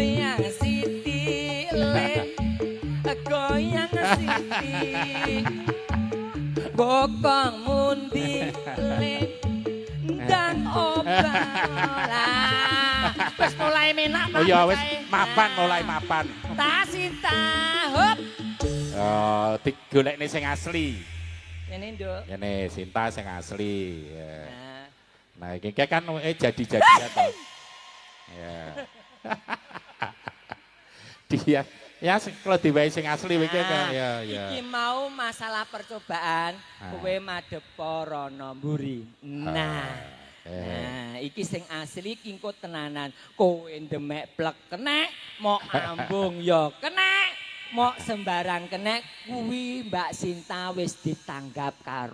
goyang siti le goyang siti bokong mundi le dan obah wis mulai menak oh iya wis mapan mulai mapan ta Sinta hop oh digolekne sing asli ini nduk ini Sinta sing asli ya. nah Nah iki kan jadi-jadian toh ya dia ya kalau diwai sing asli iki kan ya ya iki mau masalah percobaan kowe madhep para mburi nah iki sing asli iki engko tenanan kowe ndemek plek kenek mok ambung ya kenek mok sembarang kenek kuwi Mbak Sinta wis ditanggap karo